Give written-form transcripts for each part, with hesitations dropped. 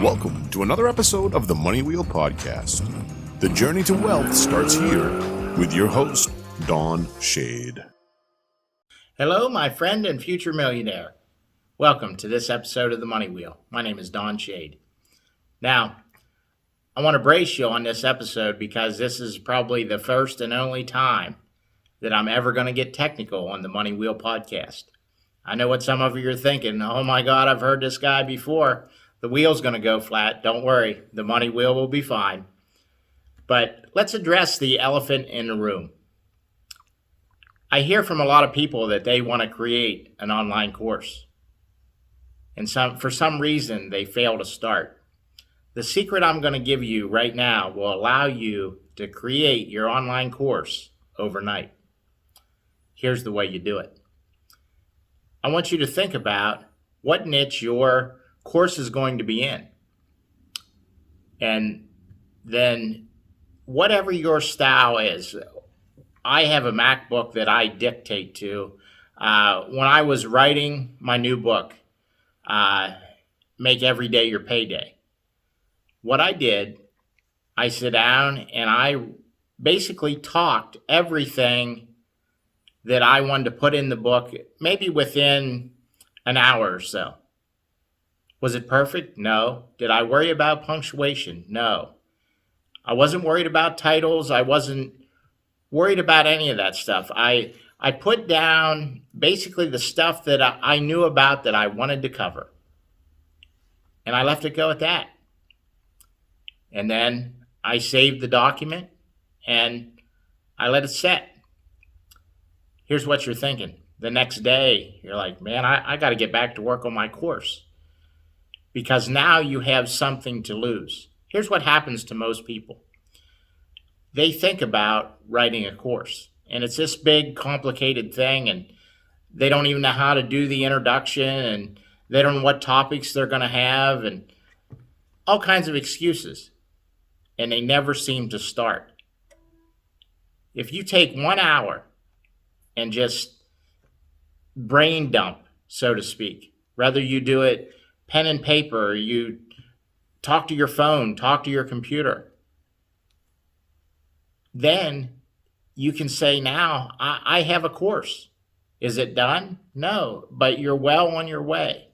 Welcome to another episode of the Money Wheel Podcast. The journey to wealth starts here with your host, Don Shade. Hello, my friend and future millionaire. Welcome to this episode of the Money Wheel. My name is Don Shade. Now, I want to brace you on this episode because this is probably the first and only time that I'm ever going to get technical on the Money Wheel Podcast. I know what some of you are thinking. Oh my God, I've heard this guy before. The wheel's going to go flat. Don't worry, the Money Wheel will be fine. But let's address the elephant in the room. I hear from a lot of people that they want to create an online course. And for some reason, they fail to start. The secret I'm going to give you right now will allow you to create your online course overnight. Here's the way you do it. I want you to think about what niche your course is going to be in. And then whatever your style is, I have a MacBook that I dictate to. When I was writing my new book, Make Every Day Your Payday, what I did, I sat down and I basically talked everything that I wanted to put in the book, maybe within an hour or so. Was it perfect? No. Did I worry about punctuation? No. I wasn't worried about titles. I wasn't worried about any of that stuff. I put down basically the stuff that I knew about that I wanted to cover. And I left it go at that. And then I saved the document and I let it set. Here's what you're thinking. The next day, you're like, man, I got to get back to work on my course. Because now you have something to lose. Here's what happens to most people. They think about writing a course, and it's this big, complicated thing, and they don't even know how to do the introduction, and they don't know what topics they're going to have, and all kinds of excuses, and they never seem to start. If you take 1 hour and just brain dump, so to speak, whether you do it pen and paper, you talk to your phone, talk to your computer, then you can say, now I have a course. Is it done? No, but you're well on your way.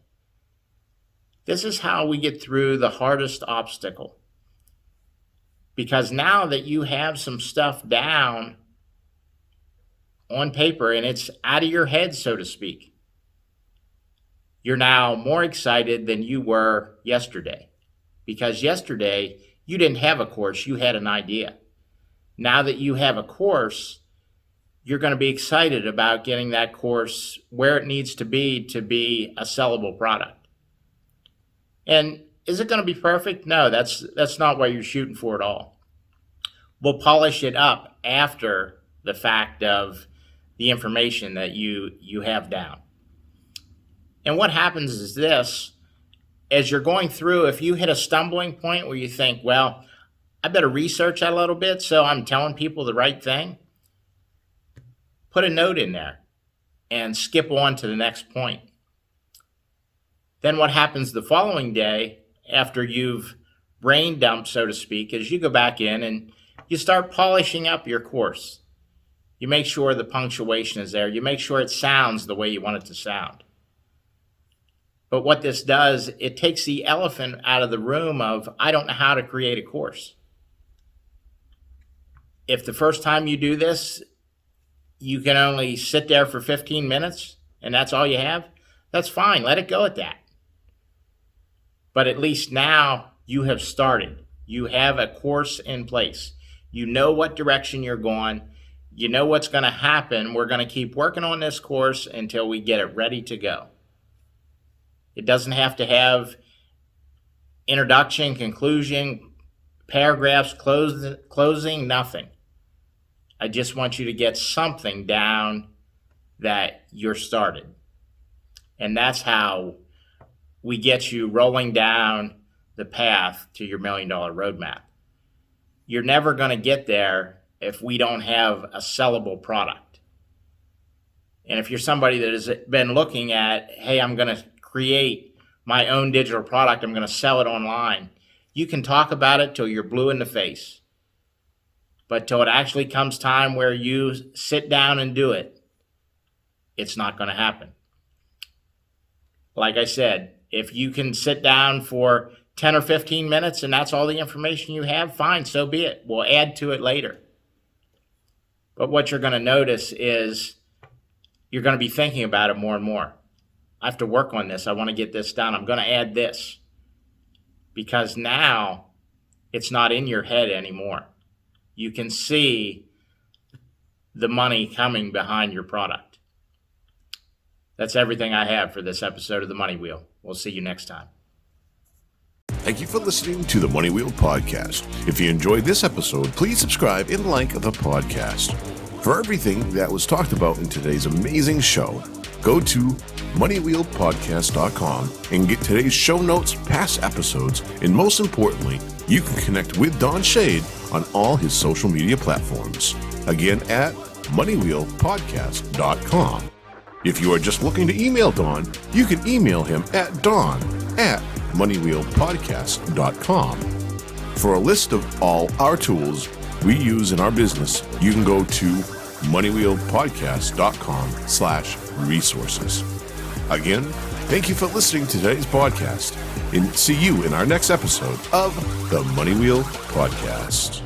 This is how we get through the hardest obstacle. Because now that you have some stuff down on paper and it's out of your head, so to speak, you're now more excited than you were yesterday. Because yesterday, you didn't have a course, you had an idea. Now that you have a course, you're going to be excited about getting that course where it needs to be a sellable product. And is it going to be perfect? No, that's not what you're shooting for at all. We'll polish it up after the fact of the information that you have down. And what happens is this, as you're going through, if you hit a stumbling point where you think, well, I better research that a little bit so I'm telling people the right thing, put a note in there and skip on to the next point. Then what happens the following day after you've brain dumped, so to speak, is you go back in and you start polishing up your course. You make sure the punctuation is there. You make sure it sounds the way you want it to sound. But what this does, it takes the elephant out of the room of, I don't know how to create a course. If the first time you do this, you can only sit there for 15 minutes and that's all you have, that's fine. Let it go at that. But at least now you have started. You have a course in place. You know what direction you're going. You know what's going to happen. We're going to keep working on this course until we get it ready to go. It doesn't have to have introduction, conclusion, paragraphs, closing, nothing. I just want you to get something down that you're started. And that's how we get you rolling down the path to your $1 million roadmap. You're never going to get there if we don't have a sellable product. And if you're somebody that has been looking at, hey, I'm going to create my own digital product. I'm going to sell it online. You can talk about it till you're blue in the face. But till it actually comes time where you sit down and do it, it's not going to happen. Like I said, if you can sit down for 10 or 15 minutes and that's all the information you have, fine, so be it. We'll add to it later. But what you're going to notice is you're going to be thinking about it more and more. I have to work on this. I want to get this done. I'm going to add this. Because now it's not in your head anymore. You can see the money coming behind your product. That's everything I have for this episode of The Money Wheel. We'll see you next time. Thank you for listening to the Money Wheel Podcast. If you enjoyed this episode, please subscribe and like the podcast. For everything that was talked about in today's amazing show, go to moneywheelpodcast.com and get today's show notes, past episodes, and most importantly, you can connect with Don Shade on all his social media platforms. Again, at moneywheelpodcast.com. If you are just looking to email Don, you can email him at don@moneywheelpodcast.com. For a list of all our tools we use in our business, you can go to moneywheelpodcast.com/resources. Again, thank you for listening to today's podcast, and see you in our next episode of the Money Wheel Podcast.